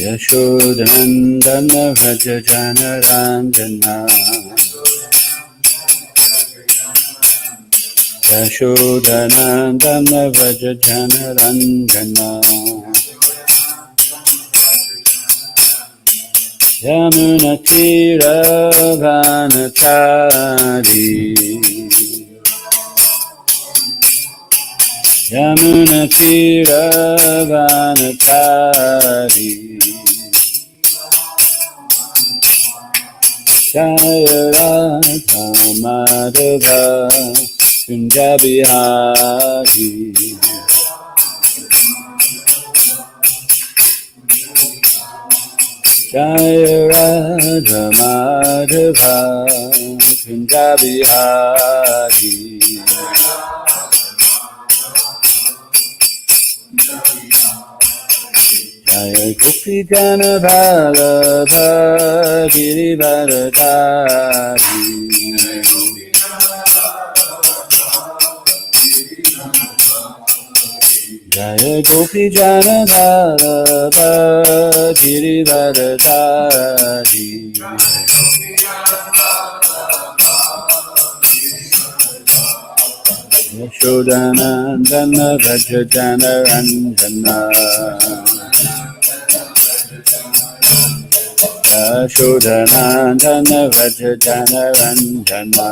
Yashodanandana Vraja Janarandana Yashodanandana Vraja Janarandana Yamunatira Vanatari Yamunatira Vanatari Jaya Radha Madhava Kunjabihari Jaya Radha Madhava Kunjabihari Jaya Gopi Jana Vallabha Girivaradari Jaya Gopi Jana Vallabha Girivaradari Yashodanandana Vraja Janarandana Yashodanandana Vraja Janarandana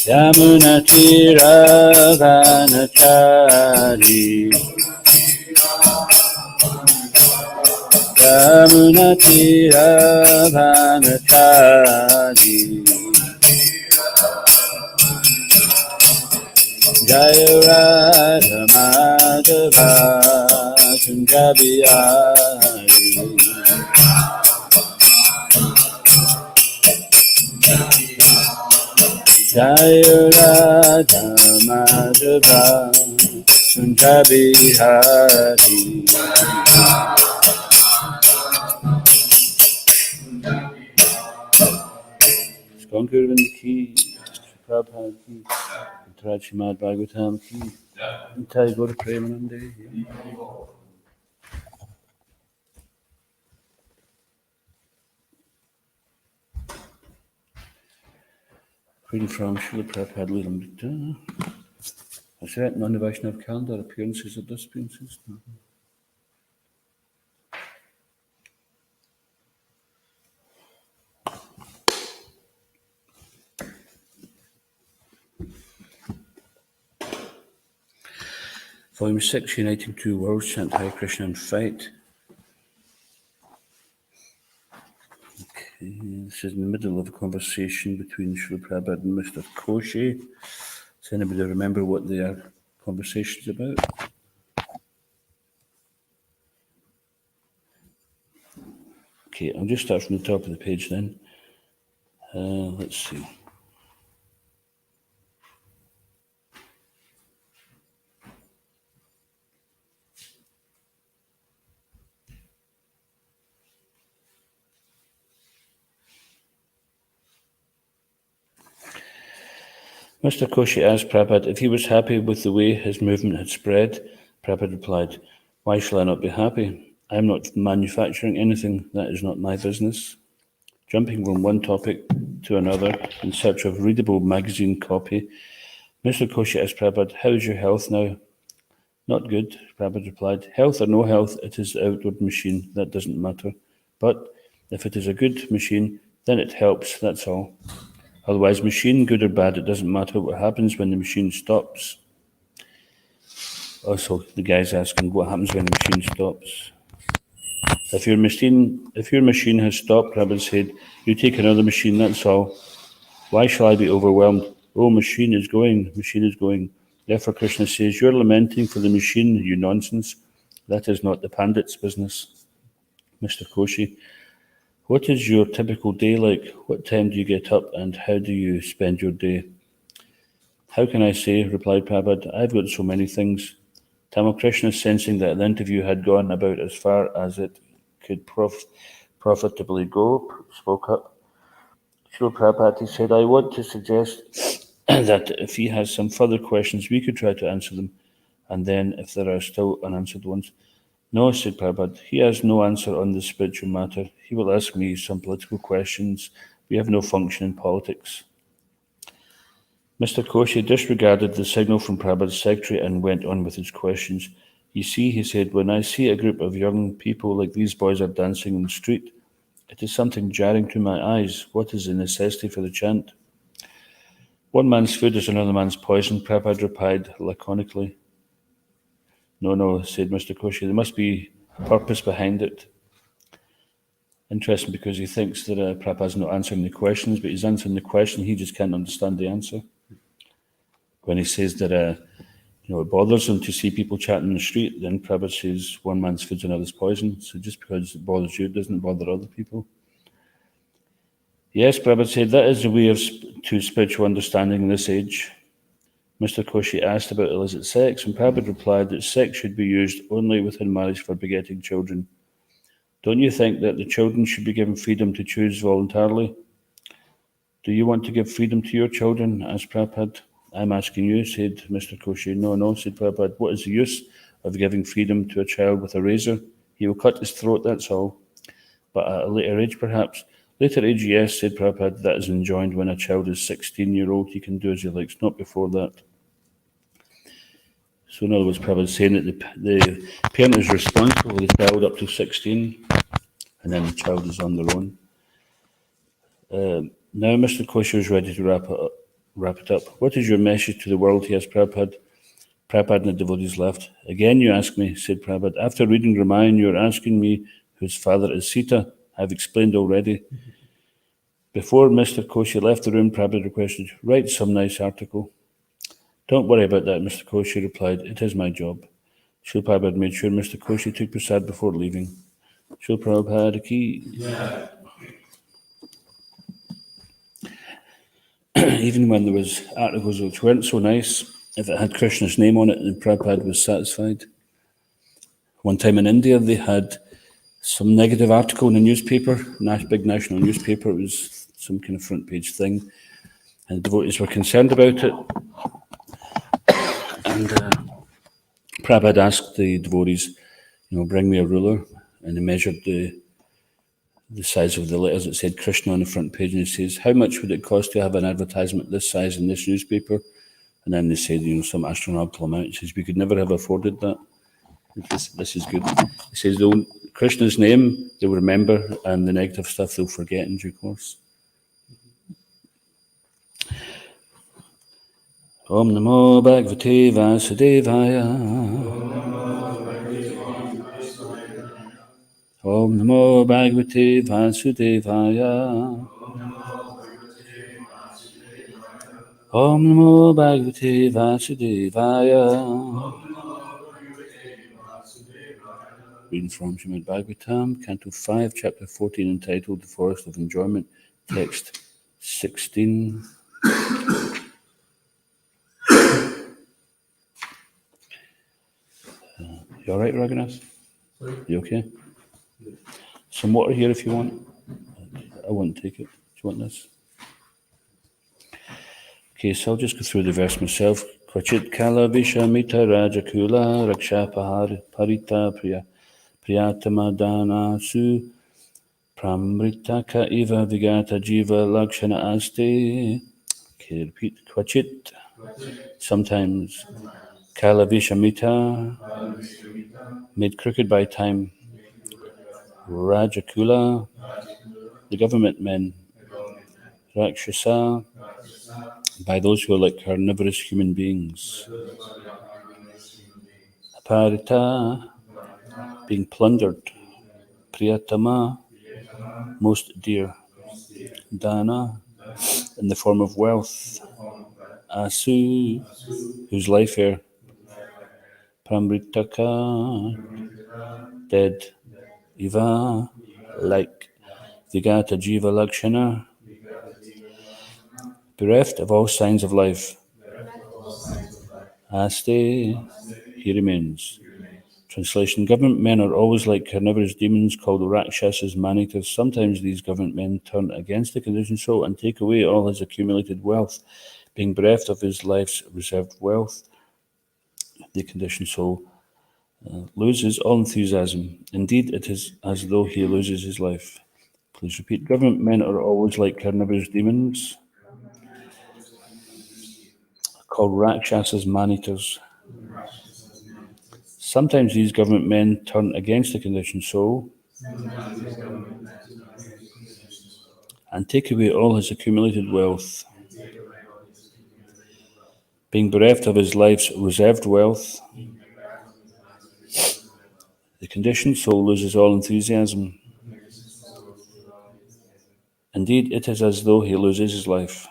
Yamunatira Vanachari Yamunatira Vanachari Jaya Radha Madhava Kunjabihari Jaya Radha Madhava Kunjabihari Skankurvan ki, Prabhupada ki, Srimad Bhagavatam ki, Nitai Gaura Premanande. Reading from Srila Prabhupada Lilamrita. Has written on the Vaishnava calendar appearances or disappearances? No. Volume 6, Uniting Two Worlds, chant Hare Krishna and fight. Okay, this is in the middle of a conversation between Srila Prabhupada and Mr. Koshi. Does anybody remember what their conversation's about? Okay, I'll just start from the top of the page then. Let's see. Mr. Koshi asked Prabhupada if he was happy with the way his movement had spread. Prabhupada replied, "Why shall I not be happy? I am not manufacturing anything. That is not my business." Jumping from one topic to another in search of readable magazine copy, Mr. Koshi asked Prabhupada, "How is your health now?" "Not good," Prabhupada replied. "Health or no health, it is the outward machine. That doesn't matter. But if it is a good machine, then it helps, that's all. Otherwise, machine, good or bad, it doesn't matter what happens when the machine stops." Also, the guy's asking, what happens when the machine stops? If your machine has stopped, Prabhupada said, you take another machine, that's all. Why shall I be overwhelmed? Oh, machine is going. Therefore, Krishna says, you're lamenting for the machine, you nonsense. That is not the pandit's business. Mr. Koshi, what is your typical day like? What time do you get up and how do you spend your day? How can I say, replied Prabhupada, I've got so many things. Tamal Krishna, sensing that the interview had gone about as far as it could profitably go, spoke up. Srila Prabhupada said, I want to suggest that if he has some further questions, we could try to answer them, and then if there are still unanswered ones. No, said Prabhupada, he has no answer on this spiritual matter. He will ask me some political questions. We have no function in politics. Mr. Koshi disregarded the signal from Prabhupada's secretary and went on with his questions. You see, he said, when I see a group of young people like these boys are dancing in the street, it is something jarring to my eyes. What is the necessity for the chant? One man's food is another man's poison, Prabhupada replied laconically. No, said Mr. Koshi, there must be a purpose behind it. Interesting, because he thinks that Prabhupada's not answering the questions, but he's answering the question, he just can't understand the answer. When he says that it bothers him to see people chatting in the street, then Prabhupada says one man's food's another's poison. So just because it bothers you, it doesn't bother other people. Yes, Prabhupada said, that is the way to spiritual understanding in this age. Mr. Koshi asked about illicit sex, and Prabhupada replied that sex should be used only within marriage for begetting children. Don't you think that the children should be given freedom to choose voluntarily? Do you want to give freedom to your children? Asked Prabhupada. I'm asking you, said Mr. Koshi. No, said Prabhupada. What is the use of giving freedom to a child with a razor? He will cut his throat, that's all. But at a later age, perhaps. Later age, yes, said Prabhupada. That is enjoined when a child is 16-year-old. He can do as he likes, not before that. So in other words, Prabhupada is saying that the parent is responsible for the child up to 16, and then the child is on their own. Now Mr. Koshi is ready to wrap it up. What is your message to the world? He asked Prabhupada. Prabhupada and the devotees laughed. Again you ask me, said Prabhupada. After reading Ramayana, you are asking me whose father is Sita. I've explained already. Before Mr. Koshi left the room, Prabhupada requested, write some nice article. Don't worry about that, Mr. Koshi replied. It is my job. Srila Prabhupada made sure Mr. Koshi took prasad before leaving. Srila Prabhupada ki. Yeah. Even when there was articles which weren't so nice, if it had Krishna's name on it, then Prabhupada was satisfied. One time in India, they had some negative article in the newspaper, big national newspaper. It was some kind of front page thing, and the devotees were concerned about it. And Prabhupada asked the devotees, bring me a ruler, and they measured the size of the letters. It said Krishna on the front page, and he says, how much would it cost to have an advertisement this size in this newspaper? And then they said, some astronomical amount. He says, we could never have afforded that. This is good. He says, Krishna's name they'll remember, and the negative stuff they'll forget in due course. Om Namo Bhagavate Vasudevaya. Om Namo Bhagavate Vasudevaya. Om Namo Bhagavate Vasudevaya. Reading from Srimad Bhagavatam, Canto 5, Chapter 14, entitled The Forest of Enjoyment, Text 16. You all right, Raghunath? Sorry? You okay? Yeah. Some water here if you want. I won't take it. Do you want this? Okay, so I'll just go through the verse myself. Kvachit kala vishamita rajakula raksha parita priyatama dana su pramritaka iva vigata jiva lakshana aste. Okay, repeat. Kvachit. Sometimes. Kala vishamita. Made crooked by time. Rajakula. The government men. Rakshasa. By those who are like carnivorous human beings. Aparita, being plundered. Priyatama, most dear. Dana, in the form of wealth. Asu, whose life air. Pramritaka, dead. Iva, like. Vigata jiva lakshana, bereft of all signs of life. Aste, he remains. Translation: government men are always like carnivorous demons called Rakshasas Manitas. Sometimes these government men turn against the conditioned soul and take away all his accumulated wealth. Being bereft of his life's reserved wealth, the conditioned soul loses all enthusiasm. Indeed, it is as though he loses his life. Please repeat. Government men are always like carnivorous demons, called Rakshasas Manitars. Sometimes these government men turn against the conditioned soul and take away all his accumulated wealth. Being bereft of his life's reserved wealth, the conditioned soul loses all enthusiasm. Indeed, it is as though he loses his life.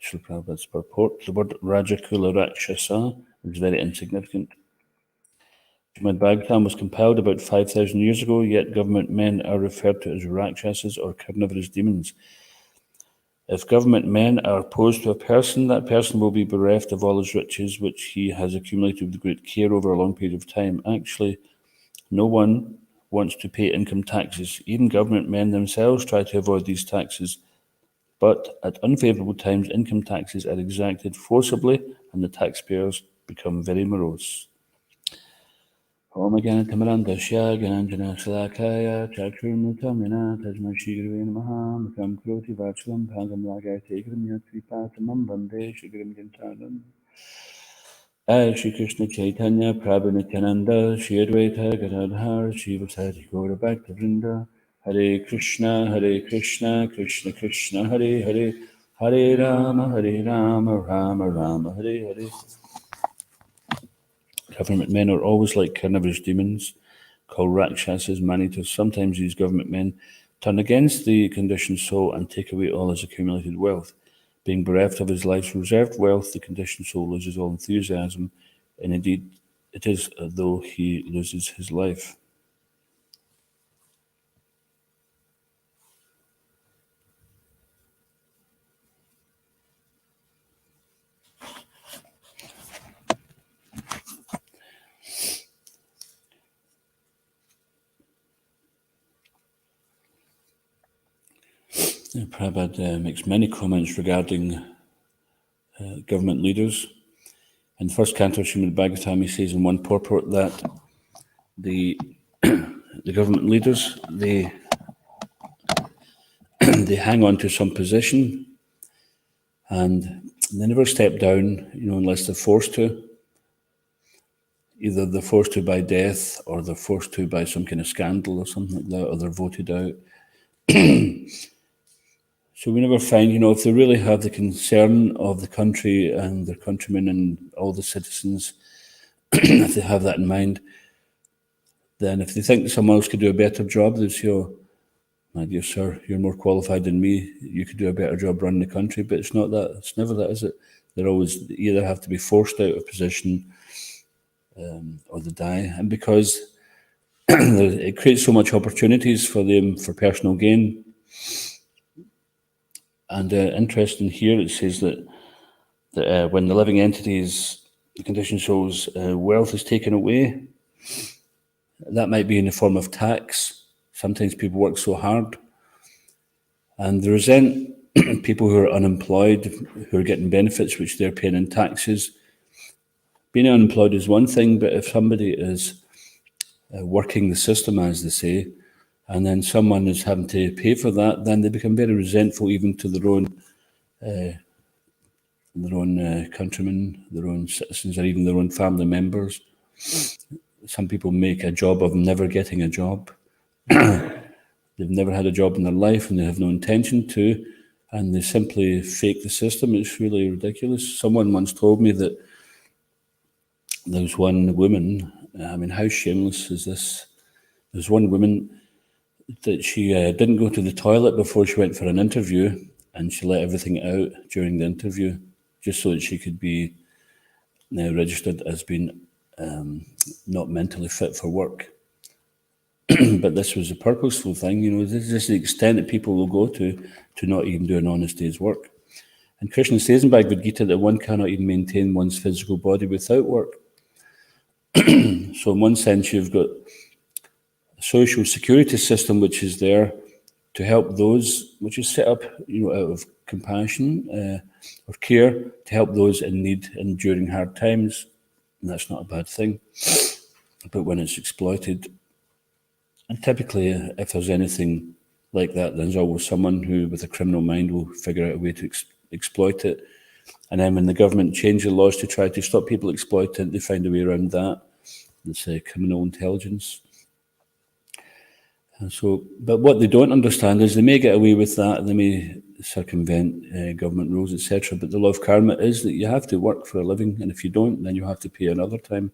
Srila Prabhupada's purport. The word Rajakula Rakshasa is very insignificant. Srimad Bhagavatam was compiled about 5,000 years ago, yet government men are referred to as Rakshasas or carnivorous demons. If government men are opposed to a person, that person will be bereft of all his riches, which he has accumulated with great care over a long period of time. Actually, no one wants to pay income taxes. Even government men themselves try to avoid these taxes. But at unfavourable times, income taxes are exacted forcibly, and the taxpayers become very morose. Om Ganatamarandasya Gananjana Salakaya Chaturnutamina Tajma Shigri Namaha Mukam Kroti Vachulam Pangam Lagate Grimyatripatamam Bande Shigrim Gintanam. Shri Krishna Chaitanya Prabhu Nityananda Shri Advaita Gadadhar Shiva Sati Gaura Bhakta Vrinda Hare Krishna Krishna Krishna Hare Hare Hare Rama Rama Rama Hare Hare. Government men are always like carnivorous demons, called Rakshasas, Manitars. Sometimes these government men turn against the conditioned soul and take away all his accumulated wealth. Being bereft of his life's reserved wealth, the conditioned soul loses all enthusiasm, and indeed it is as though he loses his life. Prabhupada makes many comments regarding government leaders. In the first canto of Srimad Bhagavatam, he says in one purport that the government leaders, they hang on to some position and they never step down, unless they're forced to. Either they're forced to by death, or they're forced to by some kind of scandal or something like that, or they're voted out. So we never find, if they really have the concern of the country and their countrymen and all the citizens, if they have that in mind, then if they think someone else could do a better job, they'd say, "Oh, my dear sir, you're more qualified than me. You could do a better job running the country." But it's not that. It's never that, is it? They either have to be forced out of position or they die. And because it creates so much opportunities for them for personal gain. And interesting here, it says that when the living entities, the condition shows wealth is taken away, that might be in the form of tax. Sometimes people work so hard and they resent people who are unemployed, who are getting benefits which they're paying in taxes. Being unemployed is one thing, but if somebody is working the system, as they say, and then someone is having to pay for that, then they become very resentful even to their own countrymen, their own citizens, or even their own family members. Some people make a job of never getting a job. They've never had a job in their life and they have no intention to, and they simply fake the system. It's really ridiculous. Someone once told me that there was one woman, how shameless is this? There's one woman that she didn't go to the toilet before she went for an interview, and she let everything out during the interview just so that she could be now registered as being not mentally fit for work. But this was a purposeful thing, this is the extent that people will go to not even do an honest day's work. And Krishna says in Bhagavad Gita that one cannot even maintain one's physical body without work. So in one sense, you've got a social security system which is there to help those, which is set up, out of compassion or care, to help those in need and during hard times. And that's not a bad thing. But when it's exploited, and typically if there's anything like that, there's always someone who, with a criminal mind, will figure out a way to exploit it. And then when the government change the laws to try to stop people exploiting it, they find a way around that. It's criminal intelligence. And so, but what they don't understand is they may get away with that, they may circumvent government rules, etc. But the law of karma is that you have to work for a living, and if you don't, then you have to pay another time.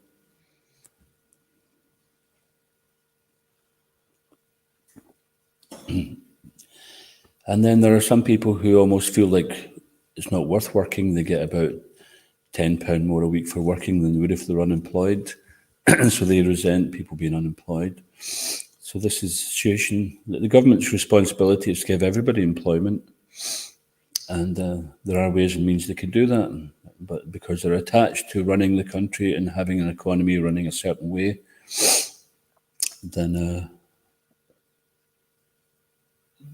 And then there are some people who almost feel like it's not worth working. They get about £10 more a week for working than they would if they're unemployed. So they resent people being unemployed. So this is a situation that the government's responsibility is to give everybody employment. And there are ways and means they can do that. But because they're attached to running the country and having an economy running a certain way, then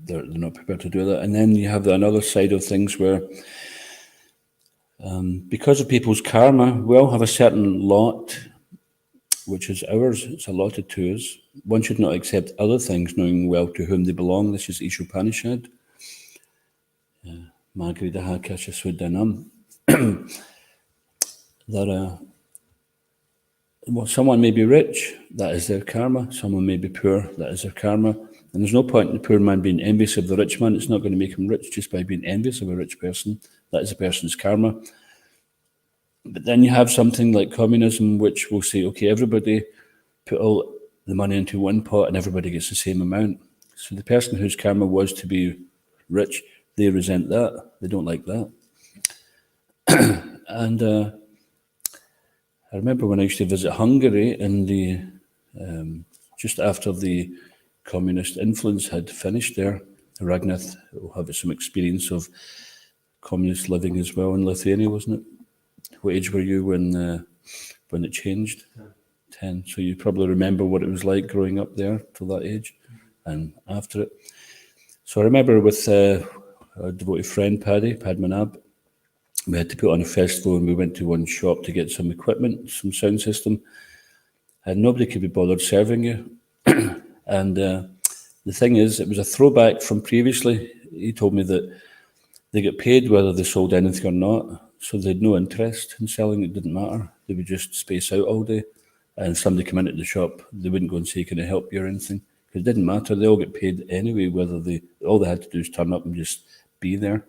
they're not prepared to do that. And then you have another side of things where because of people's karma, we all have a certain lot, which is ours, it's allotted to us. One should not accept other things, knowing well to whom they belong. This is Ishopanishad. Magridaha Kasha Sudhanam. That someone may be rich, that is their karma. Someone may be poor, that is their karma. And there's no point in the poor man being envious of the rich man. It's not going to make him rich just by being envious of a rich person. That is a person's karma. But then you have something like communism, which will say, okay, everybody put all the money into one pot and everybody gets the same amount. So the person whose karma was to be rich, they resent that. They don't like that. And I remember when I used to visit Hungary in the just after the communist influence had finished there. Ragnath will have some experience of communist living as well in Lithuania, wasn't it? What age were you when it changed? 10. So you probably remember what it was like growing up there till that age and after it. So I remember with a devoted friend, Padmanab, we had to put on a festival and we went to one shop to get some equipment, some sound system, and nobody could be bothered serving you. And the thing is, it was a throwback from previously. He told me that they get paid whether they sold anything or not, so they had no interest in selling. It didn't matter. They would just space out all day, and if somebody came into the shop, they wouldn't go and say, can I help you or anything, because it didn't matter. They all get paid anyway, whether all they had to do is turn up and just be there.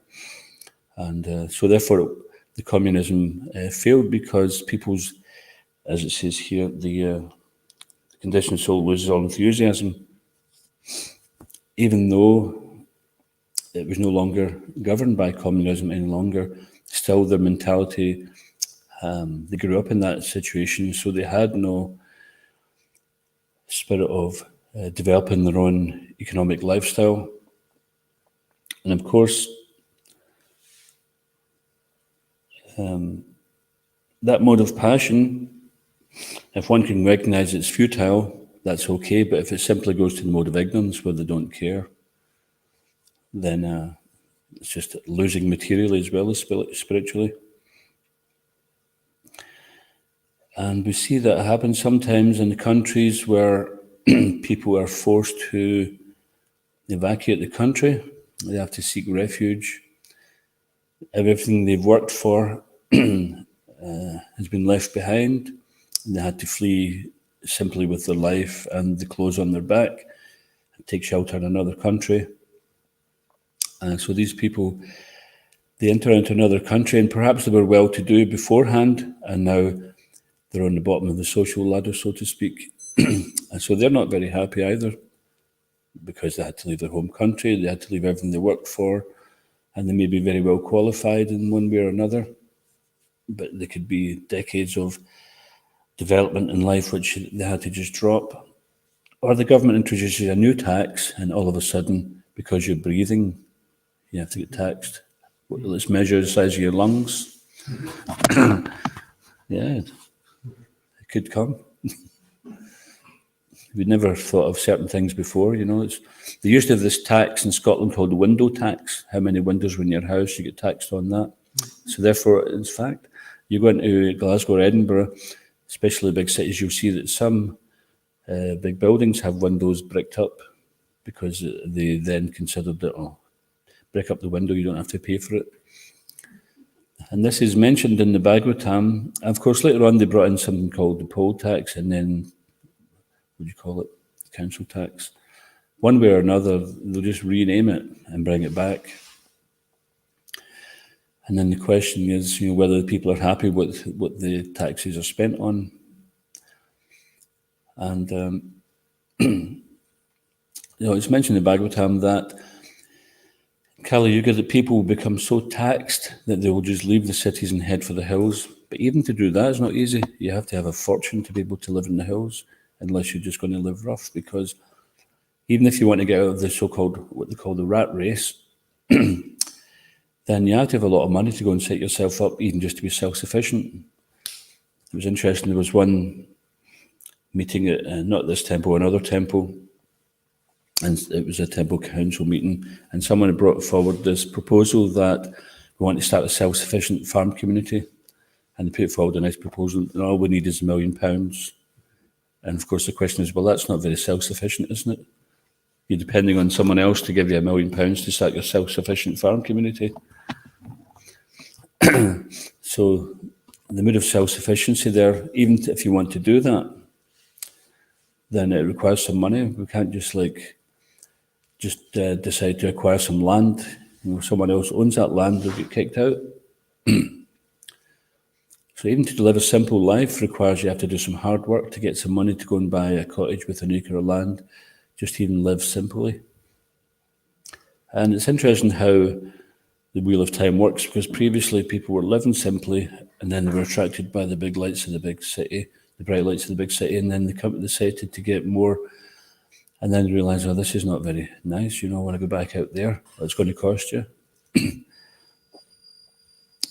And so therefore the communism failed because people's, as it says here, the conditioned soul loses all enthusiasm, even though it was no longer governed by communism any longer. Still their mentality, they grew up in that situation, so they had no spirit of developing their own economic lifestyle. And of course, that mode of passion, if one can recognize it's futile, that's okay. But if it simply goes to the mode of ignorance where they don't care, then it's just losing materially as well as spiritually. And we see that happen sometimes in countries where people are forced to evacuate the country. They have to seek refuge. Everything they've worked for has been left behind. They had to flee simply with their life and the clothes on their back and take shelter in another country. And so these people, they enter into another country, and perhaps they were well-to-do beforehand, and now they're on the bottom of the social ladder, so to speak. And so they're not very happy either, because they had to leave their home country, they had to leave everything they worked for, and they may be very well qualified in one way or another, but they could be decades of development in life which they had to just drop. Or the government introduces a new tax, and all of a sudden, because you're breathing, you have to get taxed. Let's measure the size of your lungs. Yeah, it could come. We'd never thought of certain things before, They used to have this tax in Scotland called the window tax. How many windows were in your house, you get taxed on that. So therefore, in fact, you go into Glasgow or Edinburgh, especially big cities, you'll see that some big buildings have windows bricked up because they then considered that, break up the window, you don't have to pay for it. And this is mentioned in the Bhagavatam. Of course, later on they brought in something called the poll tax, and then, what do you call it, council tax. One way or another, they'll just rename it and bring it back. And then the question is, whether the people are happy with what the taxes are spent on. And, it's mentioned in the Bhagavatam that Kali Yuga, that people will become so taxed that they will just leave the cities and head for the hills. But even to do that is not easy. You have to have a fortune to be able to live in the hills, unless you're just going to live rough. Because even if you want to get out of the so-called, what they call the rat race, then you have to have a lot of money to go and set yourself up, even just to be self-sufficient. It was interesting, there was one meeting at, not this temple, another temple, and it was a temple council meeting, and someone had brought forward this proposal that we want to start a self-sufficient farm community, and they put forward a nice proposal, and all we need is £1 million. And of course the question is, well, that's not very self-sufficient, isn't it? You're depending on someone else to give you £1 million to start your self-sufficient farm community. So the mood of self-sufficiency there, even if you want to do that, then it requires some money. We can't just decide to acquire some land. Someone else owns that land, they'll get kicked out. So even to live a simple life requires you have to do some hard work to get some money to go and buy a cottage with an acre of land, just to even live simply. And it's interesting how the wheel of time works, because previously people were living simply, and then they were attracted by the big lights of the big city, the bright lights of the big city, and then they decided to get more, and then realise, this is not very nice, I want to go back out there, it's going to cost you.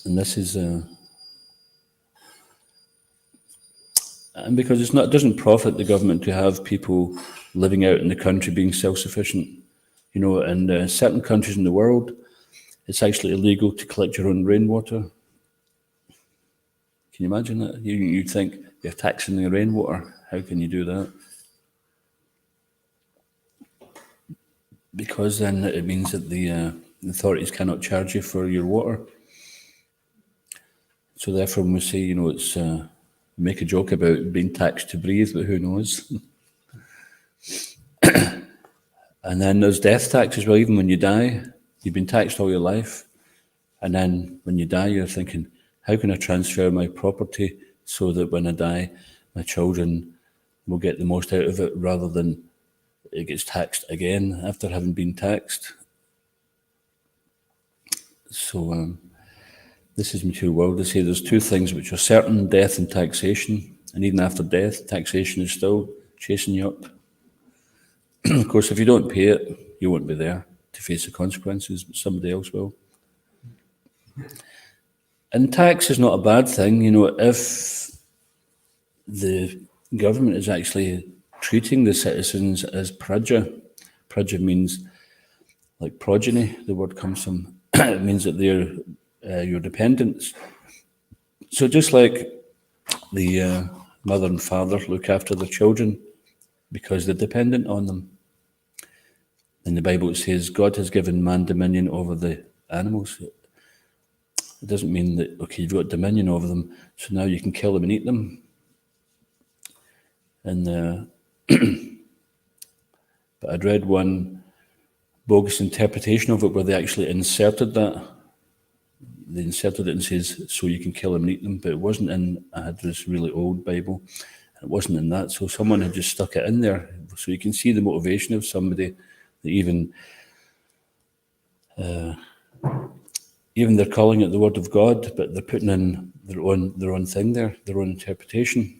And this is, and because it doesn't profit the government to have people living out in the country being self-sufficient. In certain countries in the world, it's actually illegal to collect your own rainwater. Can you imagine that? You'd think you're taxing the rainwater. How can you do that? Because then it means that the authorities cannot charge you for your water. So therefore, when we say, it's make a joke about being taxed to breathe, but who knows? And then there's death tax as well. Even when you die, you've been taxed all your life. And then when you die, you're thinking, how can I transfer my property so that when I die, my children will get the most out of it, rather than it gets taxed again after having been taxed? So this is material world. They say there's two things which are certain: death and taxation. And even after death, taxation is still chasing you up. Of course, if you don't pay it, you won't be there to face the consequences, but somebody else will. And tax is not a bad thing, if the government is actually treating the citizens as praja. Praja means like progeny, the word comes from, it means that they're your dependents. So just like the mother and father look after their children because they're dependent on them. In the Bible it says God has given man dominion over the animals. It doesn't mean that, okay, you've got dominion over them, so now you can kill them and eat them. And but I'd read one bogus interpretation of it where they actually inserted that. They inserted it and says, so you can kill them and eat them, but it wasn't in, I had this really old Bible, it wasn't in that, so someone had just stuck it in there. So you can see the motivation of somebody that even they're calling it the Word of God, but they're putting in their own thing there, their own interpretation.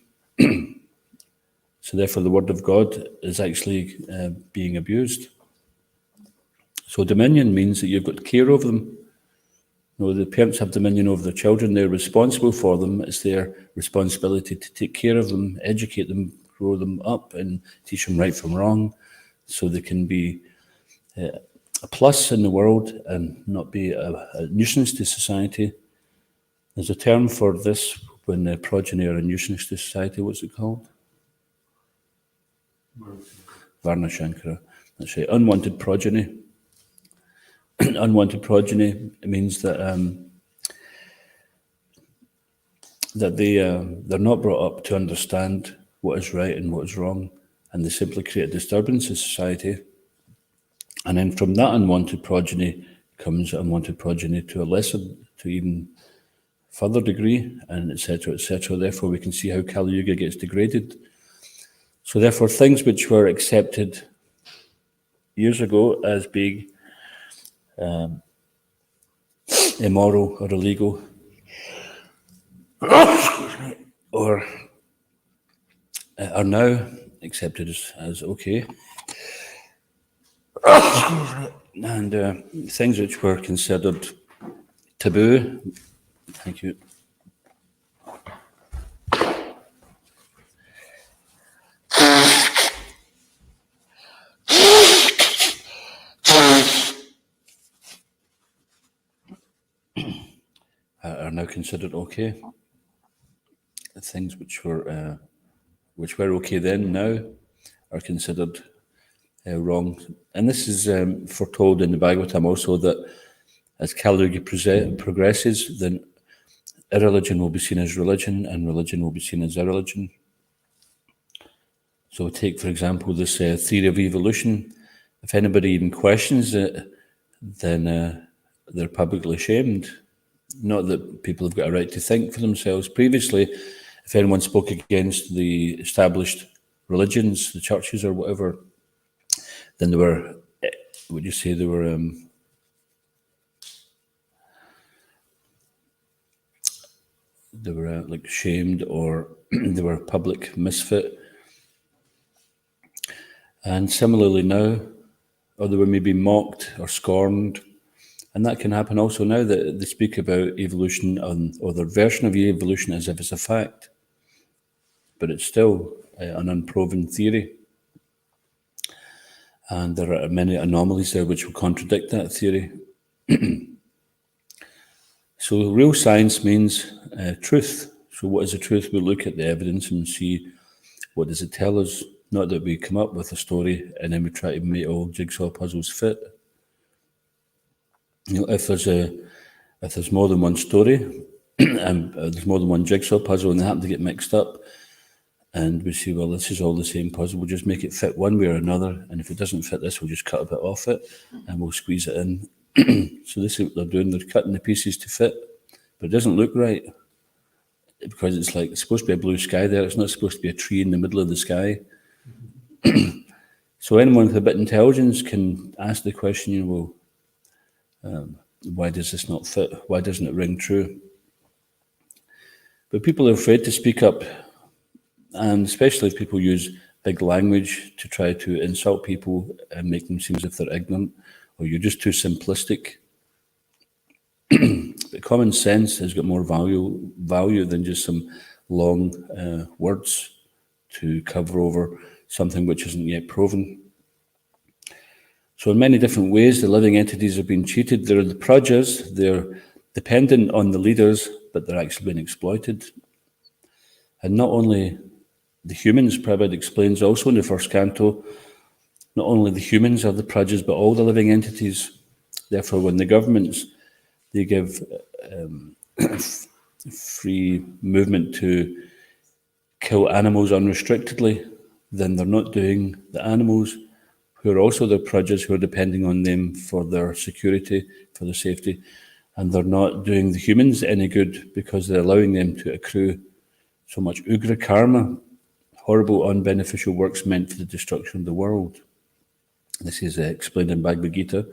So therefore the Word of God is actually being abused. So dominion means that you've got care over them. The parents have dominion over their children, they're responsible for them, it's their responsibility to take care of them, educate them, grow them up and teach them right from wrong, so they can be a plus in the world and not be a nuisance to society. There's a term for this when the progeny are a nuisance to society. What's it called? Varnashankara. That's right. Unwanted progeny. Unwanted progeny means that they're not brought up to understand what is right and what is wrong, and they simply create a disturbance in society. And then from that unwanted progeny comes unwanted progeny to a lesser, to even further degree, and etc., etc. Therefore, we can see how Kali Yuga gets degraded. So therefore, things which were accepted years ago as being immoral or illegal, or are now accepted as okay. And things which were considered taboo, thank you, are now considered okay. Things which were okay then now are considered wrong. And this is foretold in the Bhagavatam also, that as Kali Yuga progresses, then irreligion will be seen as religion and religion will be seen as irreligion. So take, for example, this theory of evolution. If anybody even questions it, then they're publicly shamed. Not that people have got a right to think for themselves. Previously, if anyone spoke against the established religions, the churches or whatever, then they were, would you say they were like shamed, or they were a public misfit. And similarly now, or they were maybe mocked or scorned. And that can happen also now, that they speak about evolution or their version of evolution as if it's a fact. But it's still an unproven theory. And there are many anomalies there which will contradict that theory. So real science means truth. So what is the truth? We look at the evidence and see what does it tell us. Not that we come up with a story and then we try to make all jigsaw puzzles fit. You know, if there's more than one story and there's more than one jigsaw puzzle and they happen to get mixed up, and we say, well, this is all the same puzzle, we'll just make it fit one way or another, and if it doesn't fit this, we'll just cut a bit off it and we'll squeeze it in. So this is what they're doing, they're cutting the pieces to fit, but it doesn't look right, because it's like, it's supposed to be a blue sky there, it's not supposed to be a tree in the middle of the sky. So anyone with a bit of intelligence can ask the question, you know, well, why does this not fit? Why doesn't it ring true? But people are afraid to speak up, and especially if people use big language to try to insult people and make them seem as if they're ignorant, or you're just too simplistic. But common sense has got more value than just some long words to cover over something which isn't yet proven. So in many different ways, the living entities have been cheated. They're the prajas, they're dependent on the leaders, but they're actually being exploited. And not only the humans, Prabhupada explains also in the first canto, not only the humans are the prajas, but all the living entities. Therefore, when the governments, they give free movement to kill animals unrestrictedly, then they're not doing the animals, who are also their prajas, who are depending on them for their security, for their safety, and they're not doing the humans any good, because they're allowing them to accrue so much ugra karma, horrible unbeneficial works meant for the destruction of the world. This is explained in Bhagavad Gita.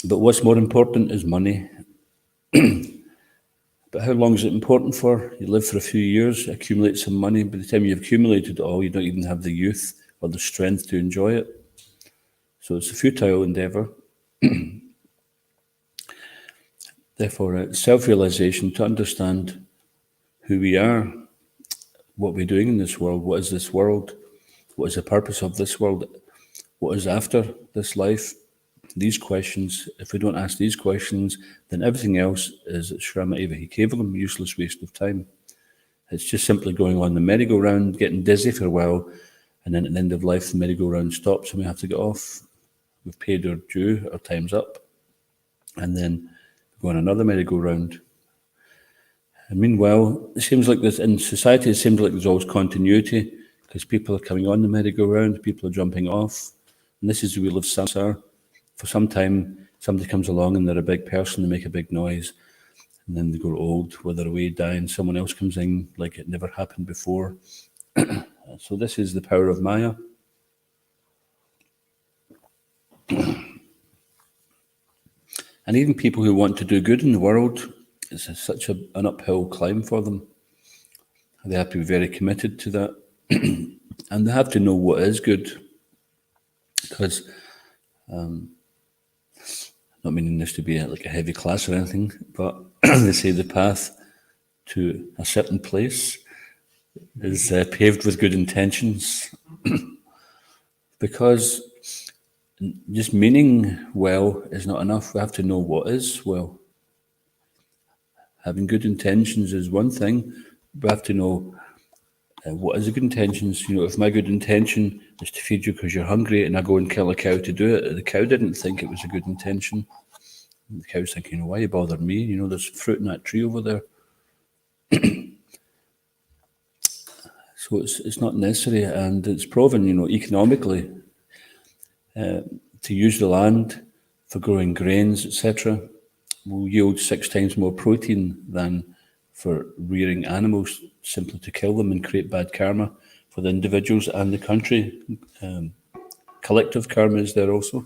But what's more important is money. But how long is it important for? You live for a few years, accumulate some money. By the time you've accumulated it all, you don't even have the youth or the strength to enjoy it. So it's a futile endeavour. Therefore, self-realisation, to understand who we are, what are we doing in this world? What is this world? What is the purpose of this world? What is after this life? These questions, if we don't ask these questions, then everything else is Shrama Eva Hi Kevalam, useless waste of time. It's just simply going on the merry-go-round, getting dizzy for a while, and then at the end of life, the merry-go-round stops and we have to get off. We've paid our due, our time's up, and then go on another merry-go-round. And meanwhile, it seems like this in society, it seems like there's always continuity, because people are coming on the merry-go-round, people are jumping off, and this is the wheel of samsara. For some time, somebody comes along and they're a big person, they make a big noise, and then they grow old, wither away, die, and someone else comes in like it never happened before. So this is the power of Maya. And even people who want to do good in the world, it's such an uphill climb for them. They have to be very committed to that. And they have to know what is good. Because, not meaning this to be like a heavy class or anything, but they say the path to a certain place is paved with good intentions. Because just meaning well is not enough. We have to know what is well. Having good intentions is one thing. We have to know what is the good intentions. You know, if my good intention is to feed you because you're hungry and I go and kill a cow to do it, the cow didn't think it was a good intention. The cow's thinking, why you bother me? You know, there's fruit in that tree over there. So it's not necessary, and it's proven, you know, economically, to use the land for growing grains, etc., will yield 6 times more protein than for rearing animals simply to kill them and create bad karma for the individuals and the country. Collective karma is there also.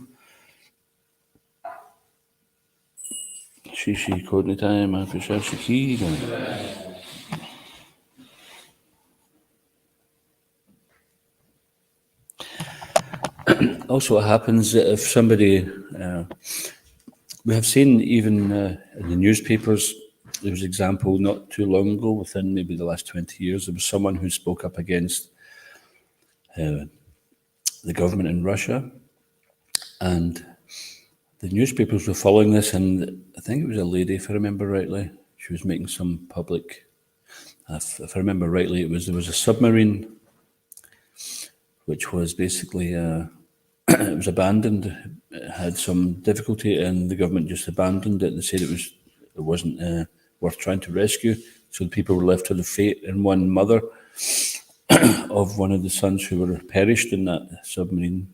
Shishi Kodnitai Mahaprisha Shiki. Also, what happens if somebody, we have seen even in the newspapers, there was an example not too long ago, within maybe the last 20 years, there was someone who spoke up against the government in Russia, and the newspapers were following this, and I think it was a lady, if I remember rightly, she was making some public, if I remember rightly, there was a submarine which was basically, it was abandoned, it had some difficulty, and the government just abandoned it. They said it wasn't worth trying to rescue, so the people were left to the fate. And one mother of one of the sons who were perished in that submarine,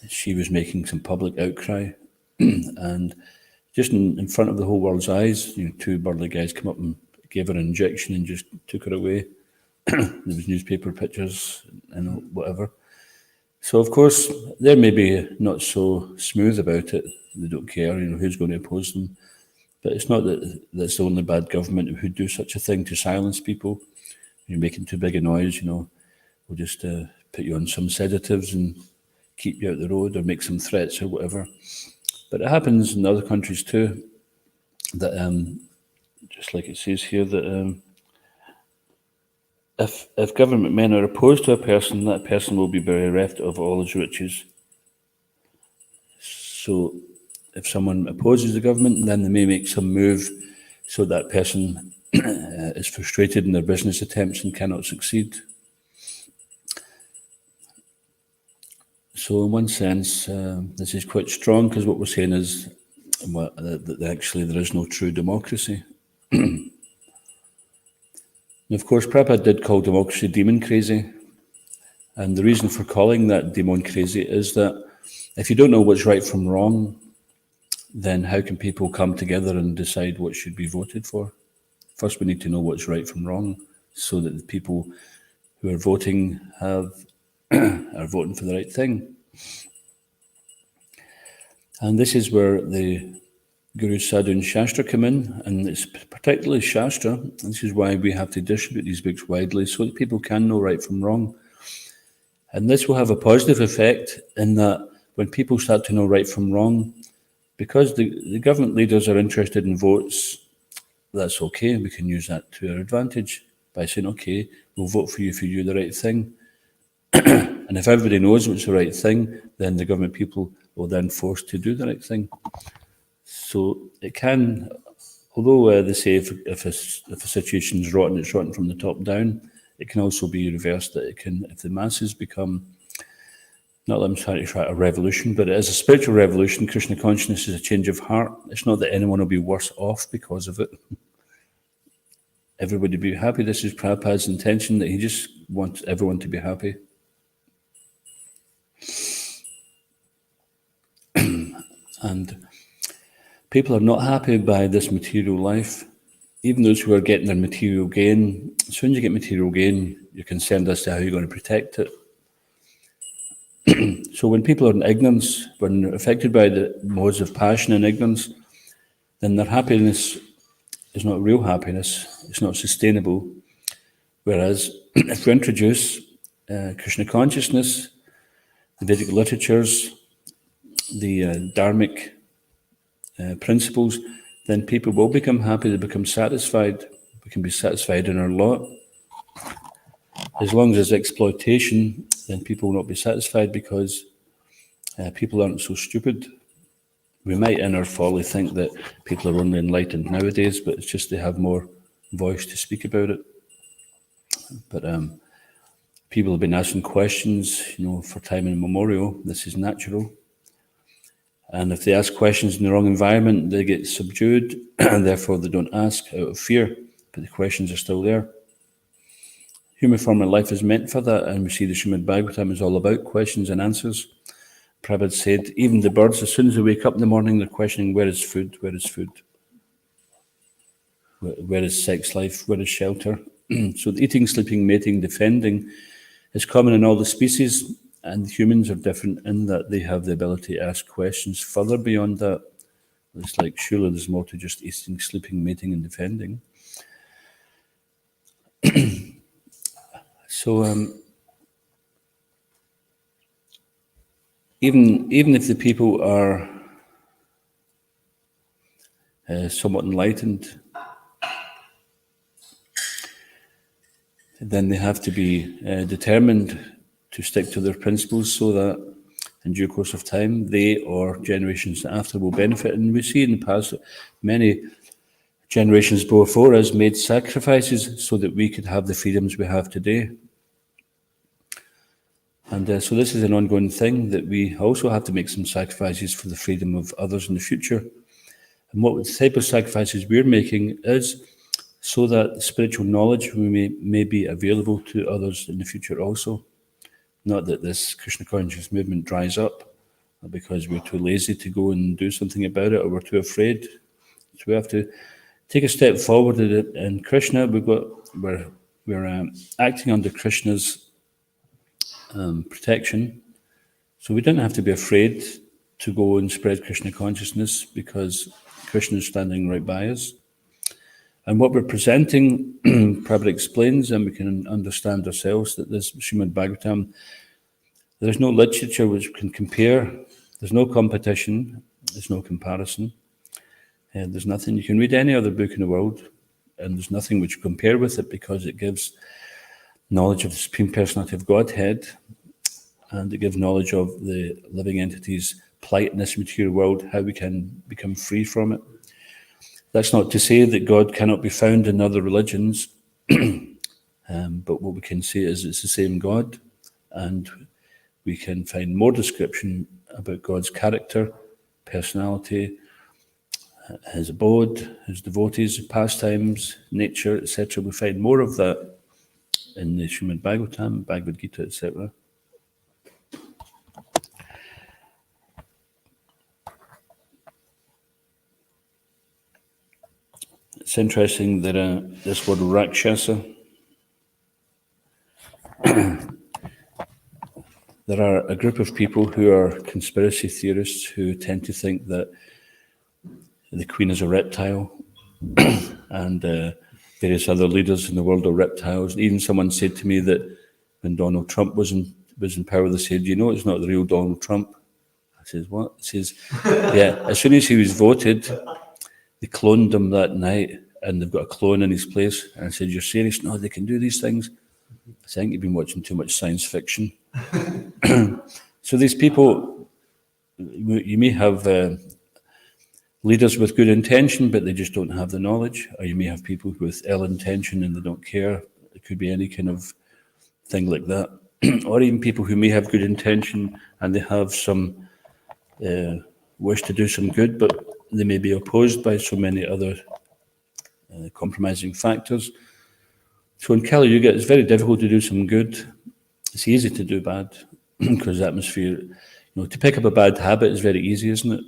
she was making some public outcry, and just in front of the whole world's eyes, you know, 2 burly guys come up and gave her an injection and just took her away. There was newspaper pictures and whatever. So of course they're maybe not so smooth about it. They don't care, you know, who's going to oppose them. But it's not that that's the only bad government who would do such a thing to silence people. You're making too big a noise, you know, we'll just put you on some sedatives and keep you out the road or make some threats or whatever. But it happens in other countries too, that just like it says here, that if government men are opposed to a person, that person will be bereft of all his riches. So if someone opposes the government, then they may make some move so that person is frustrated in their business attempts and cannot succeed. So in one sense, this is quite strong, because what we're saying is that actually there is no true democracy. And of course, Prabhupada did call democracy demon crazy. And the reason for calling that demon crazy is that if you don't know what's right from wrong, then how can people come together and decide what should be voted for? First, we need to know what's right from wrong, so that the people who are voting are voting for the right thing. And this is where the Guru, Sadhu and Shastra come in, and it's particularly Shastra, and this is why we have to distribute these books widely, so that people can know right from wrong. And this will have a positive effect in that when people start to know right from wrong, because the government leaders are interested in votes, that's okay, we can use that to our advantage. by saying, okay, we'll vote for you if you do the right thing. And if everybody knows what's the right thing, then the government people will then force to do the right thing. So it can, although they say if a situation is rotten, it's rotten from the top down, it can also be reversed, that it can, if the masses become, not that I'm trying to try a revolution, but it is a spiritual revolution. Krishna consciousness is a change of heart. It's not that anyone will be worse off because of it. Everybody will be happy. This is Prabhupada's intention, that he just wants everyone to be happy. And people are not happy by this material life. Even those who are getting their material gain, as soon as you get material gain, you're concerned as to how you're going to protect it. So when people are in ignorance, when they're affected by the modes of passion and ignorance, then their happiness is not real happiness, it's not sustainable. Whereas if we introduce Krishna consciousness, the Vedic literatures, the dharmic principles, then people will become happy, they become satisfied. We can be satisfied in our lot. As long as there's exploitation, then people will not be satisfied, because people aren't so stupid. We might in our folly think that people are only enlightened nowadays, but it's just they have more voice to speak about it. But people have been asking questions, for time immemorial. This is natural. And if they ask questions in the wrong environment, they get subdued, and therefore they don't ask out of fear, but the questions are still there. Human form of life is meant for that, and we see the Srimad Bhagavatam is all about questions and answers. Prabhupada said, even the birds, as soon as they wake up in the morning, they're questioning, where is food? Where is food? Where is sex life? Where is shelter? So the eating, sleeping, mating, defending is common in all the species, and humans are different in that they have the ability to ask questions further beyond that. It's like, surely there's more to just eating, sleeping, mating, and defending. So even if the people are somewhat enlightened, then they have to be determined to stick to their principles, so that in due course of time, they or generations after will benefit. And we see in the past that many generations before us made sacrifices so that we could have the freedoms we have today. And so this is an ongoing thing, that we also have to make some sacrifices for the freedom of others in the future. And what type of sacrifices we're making is so that spiritual knowledge may be available to others in the future also. Not that this Krishna consciousness movement dries up because we're too lazy to go and do something about it, or we're too afraid. So we have to take a step forward in Krishna. We're acting under Krishna's protection. So we don't have to be afraid to go and spread Krishna consciousness, because Krishna is standing right by us. And what we're presenting, Prabhupada explains, and we can understand ourselves, that this Srimad Bhagavatam, there's no literature which can compare, there's no competition, there's no comparison, there's nothing. You can read any other book in the world, and there's nothing which can compare with it, because it gives knowledge of the Supreme Personality of Godhead, and it gives knowledge of the living entity's plight in this material world, how we can become free from it. That's not to say that God cannot be found in other religions, but what we can say is it's the same God, and we can find more description about God's character, personality, his abode, his devotees, pastimes, nature, etc. We find more of that in the Srimad Bhagavatam, Bhagavad Gita, etc. It's interesting that this word Rakshasa, there are a group of people who are conspiracy theorists who tend to think that the Queen is a reptile, and various other leaders in the world are reptiles. Even someone said to me that when Donald Trump was in power, they said, it's not the real Donald Trump. I says, what? He says, yeah, as soon as he was voted, they cloned him that night, and they've got a clone in his place. And I said, "You're serious? No, they can do these things." I think you've been watching too much science fiction. So these people, you may have leaders with good intention, but they just don't have the knowledge. Or you may have people with ill intention and they don't care. It could be any kind of thing like that. Or even people who may have good intention and they have some wish to do some good, but they may be opposed by so many other compromising factors. So in Kali Yuga, it's very difficult to do some good. It's easy to do bad because the atmosphere, to pick up a bad habit is very easy, isn't it?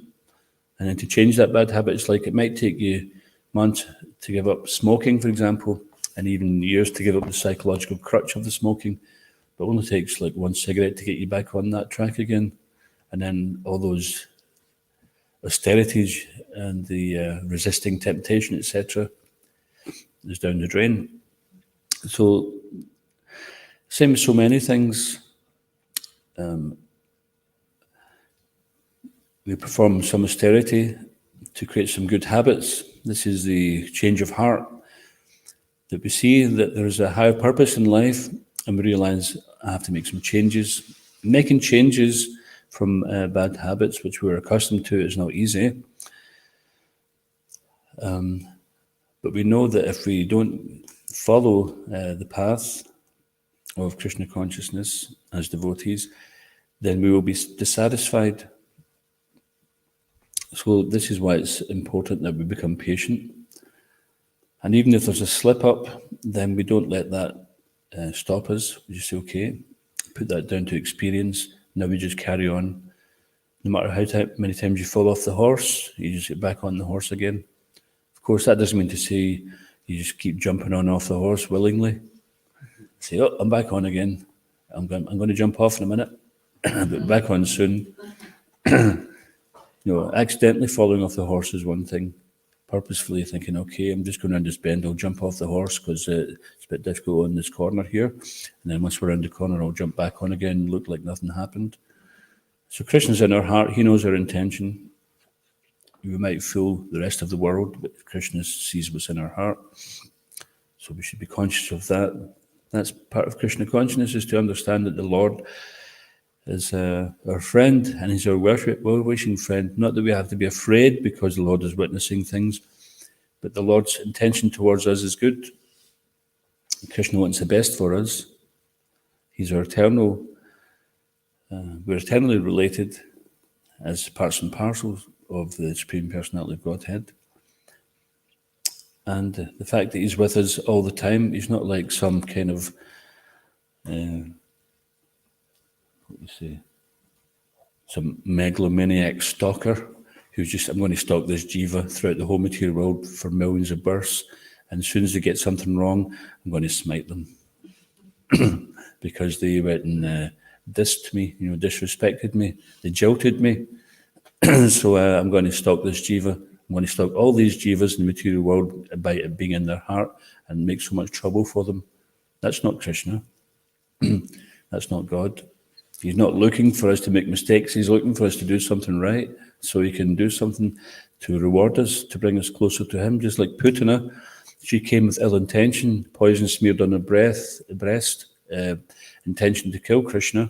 And then to change that bad habit, it's like it might take you months to give up smoking, for example, and even years to give up the psychological crutch of the smoking. But it only takes like one cigarette to get you back on that track again. And then all those austerities and the resisting temptation, etc., is down the drain. So, same with so many things. We perform some austerity to create some good habits. This is the change of heart, that we see that there's a higher purpose in life, and we realize I have to make some changes. Making changes from bad habits, which we're accustomed to, is not easy. But we know that if we don't follow the path of Krishna consciousness as devotees, then we will be dissatisfied. So this is why it's important that we become patient. And even if there's a slip up, then we don't let that stop us. We just say, okay, put that down to experience. Now we just carry on. No matter how many times you fall off the horse, you just get back on the horse again. Of course, that doesn't mean to say you just keep jumping on off the horse willingly. Say, oh, I'm back on again. I'm going to jump off in a minute, but back on soon. Accidentally falling off the horse is one thing. Purposefully thinking, okay, I'm just going around this bend, I'll jump off the horse because it's a bit difficult on this corner here. And then once we're around the corner, I'll jump back on again and look like nothing happened. So Krishna's in our heart. He knows our intention. We might fool the rest of the world, but Krishna sees what's in our heart. So we should be conscious of that. That's part of Krishna consciousness, is to understand that the Lord is our friend, and he's our well-wishing friend. Not that we have to be afraid because the Lord is witnessing things, but the Lord's intention towards us is good. Krishna wants the best for us. He's our eternal, we're eternally related as parts and parcels of the Supreme Personality of Godhead. And the fact that he's with us all the time, he's not like some kind of some megalomaniac stalker who's just, I'm going to stalk this jiva throughout the whole material world for millions of births, and as soon as they get something wrong, I'm going to smite them because they went and dissed me, disrespected me, they jilted me. So I'm going to stalk this jiva. I'm going to stalk all these jivas in the material world by it being in their heart and make so much trouble for them. That's not Krishna. That's not God. He's not looking for us to make mistakes. He's looking for us to do something right so he can do something to reward us, to bring us closer to him. Just like Putana, she came with ill intention, poison smeared on her breast, intention to kill Krishna.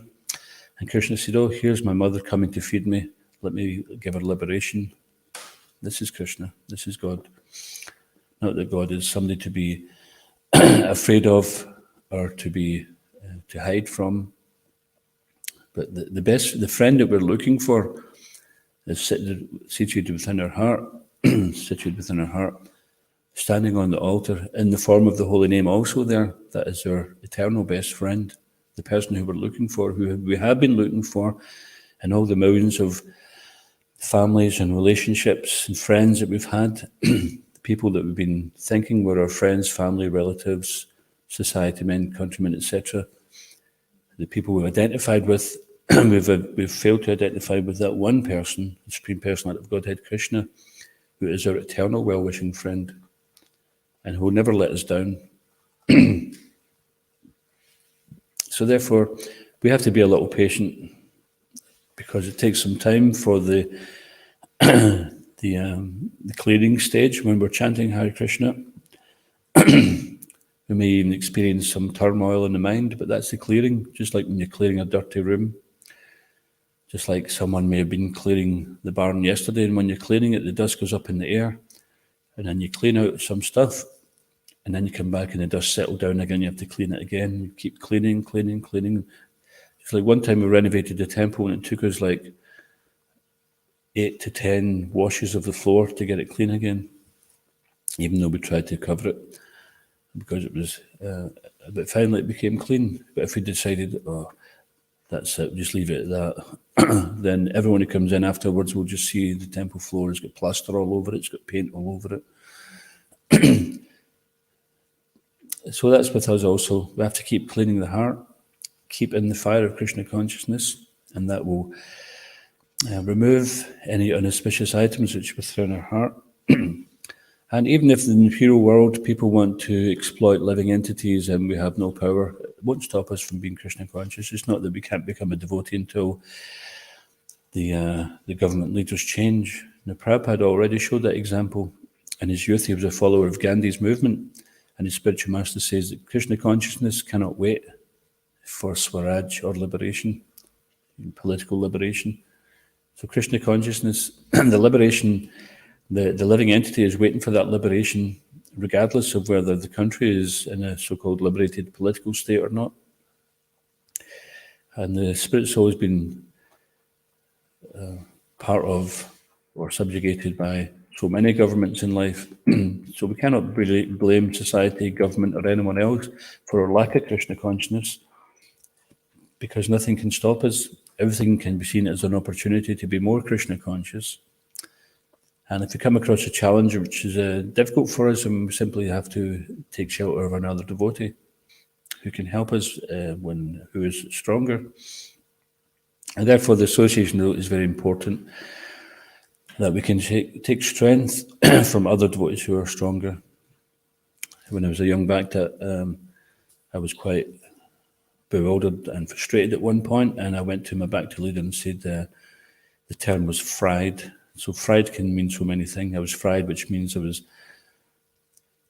And Krishna said, oh, here's my mother coming to feed me. Let me give her liberation. This is Krishna. This is God. Not that God is somebody to be afraid of or to hide from. But the friend that we're looking for is situated within our heart, situated within our heart, standing on the altar in the form of the holy name also there. That is our eternal best friend, the person who we're looking for, who we have been looking for, and all the millions of families and relationships and friends that we've had, the people that we've been thinking were our friends, family, relatives, society men, countrymen, etc. The people we've identified with, we've failed to identify with that one person, the Supreme Personality of Godhead, Krishna, who is our eternal well-wishing friend and who will never let us down. So therefore, we have to be a little patient because it takes some time for the clearing stage when we're chanting Hare Krishna. We may even experience some turmoil in the mind, but that's the clearing, just like when you're clearing a dirty room. Just like someone may have been clearing the barn yesterday, and when you're cleaning it, the dust goes up in the air, and then you clean out some stuff, and then you come back and the dust settles down again, you have to clean it again. You keep cleaning. It's like one time we renovated the temple, and it took us like 8 to 10 washes of the floor to get it clean again, even though we tried to cover it, because it was, but finally it became clean. But if we decided, oh, that's it, just leave it at that, then everyone who comes in afterwards will just see the temple floor has got plaster all over it, it's got paint all over it. So that's with us also. We have to keep cleaning the heart, keep in the fire of Krishna consciousness, and that will remove any inauspicious items which within our heart. And even if in the material world people want to exploit living entities and we have no power, it won't stop us from being Krishna conscious. It's not that we can't become a devotee until the government leaders change. Now, Prabhupada already showed that example. In his youth, he was a follower of Gandhi's movement, and his spiritual master says that Krishna consciousness cannot wait for Swaraj or liberation, political liberation. So Krishna consciousness, the liberation, the living entity is waiting for that liberation, regardless of whether the country is in a so-called liberated political state or not. And the spirit's always been part of or subjugated by so many governments in life. So we cannot really blame society, government, or anyone else for our lack of Krishna consciousness, because nothing can stop us. Everything can be seen as an opportunity to be more Krishna conscious. And if we come across a challenge which is difficult for us, then we simply have to take shelter of another devotee who can help us, who is stronger. And therefore the association route is very important, that we can take strength from other devotees who are stronger. When I was a young Bhakta, I was quite bewildered and frustrated at one point, and I went to my Bhakta leader and said the term was fried. So fried can mean so many things. I was fried, which means I was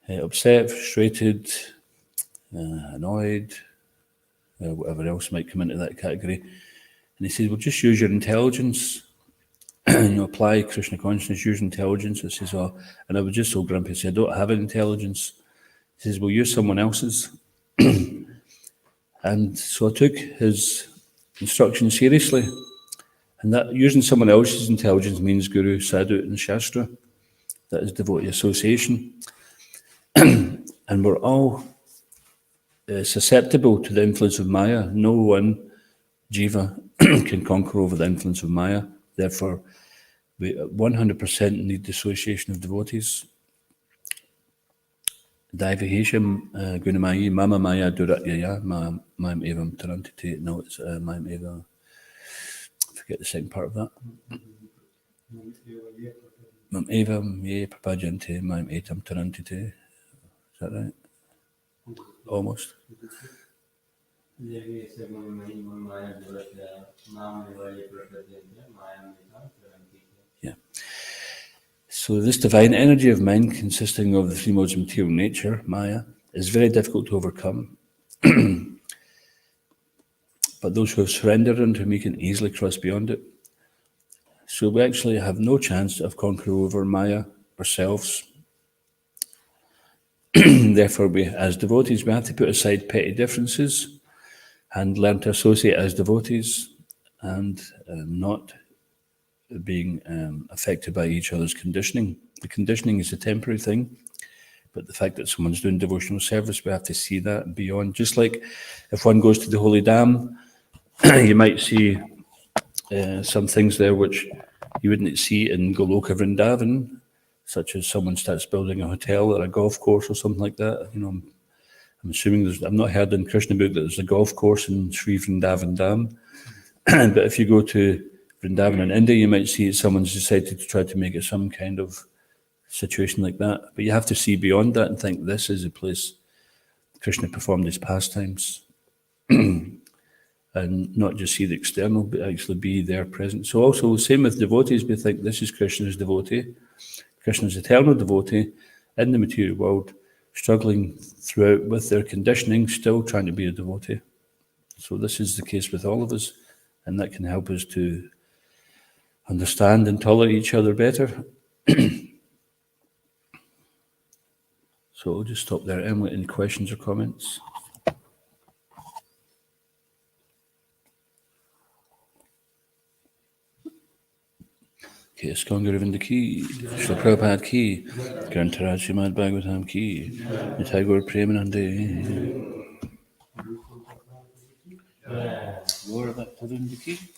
upset, frustrated, annoyed, whatever else might come into that category. And he said, well, just use your intelligence. Apply Krishna consciousness, use intelligence. I says, oh, and I was just so grumpy. I said, I don't have an intelligence. He says, well, use someone else's. And so I took his instructions seriously. And that using someone else's intelligence means Guru, Sadhu, and Shastra. That is devotee association. And we're all susceptible to the influence of Maya. No one jiva can conquer over the influence of Maya. Therefore, we 100% need the association of devotees. Daivahesham gunamayi mama maya duratyaya mam evam tarantite. No, it's mam eva. Forget the second part of that. Mam evam ye prapajante mam etam tarantite. Is that right? Almost. Yeah. So this divine energy of mind, consisting of the three modes of material nature, Maya, is very difficult to overcome. But those who have surrendered unto me can easily cross beyond it. So we actually have no chance of conquering over Maya ourselves. Therefore, we, as devotees, we have to put aside petty differences and learn to associate as devotees and not being affected by each other's conditioning. The conditioning is a temporary thing, but the fact that someone's doing devotional service, we have to see that beyond. Just like if one goes to the Holy Dam, you might see some things there which you wouldn't see in Goloka Vrindavan, such as someone starts building a hotel or a golf course or something like that. I'm assuming I've not heard in Krishna book that there's a golf course in Sri Vrindavan Dam. But if you go to Vrindavan in India, you might see someone's decided to try to make it some kind of situation like that. But you have to see beyond that and think this is a place Krishna performed his pastimes. And not just see the external, but actually be there present. So also, same with devotees, we think this is Krishna's devotee. Krishna's eternal devotee in the material world, struggling throughout with their conditioning, still trying to be a devotee. So this is the case with all of us, and that can help us to understand and tolerate each other better. So I'll just stop there. Emily, any questions or comments? Okay, Iskon Guruvanda ki, Srila Prabhupada ki, Grantaraj Srimad Bhagavatam ki, Nitai Gaur Premanande. Gaur Bhaktavrinda ki.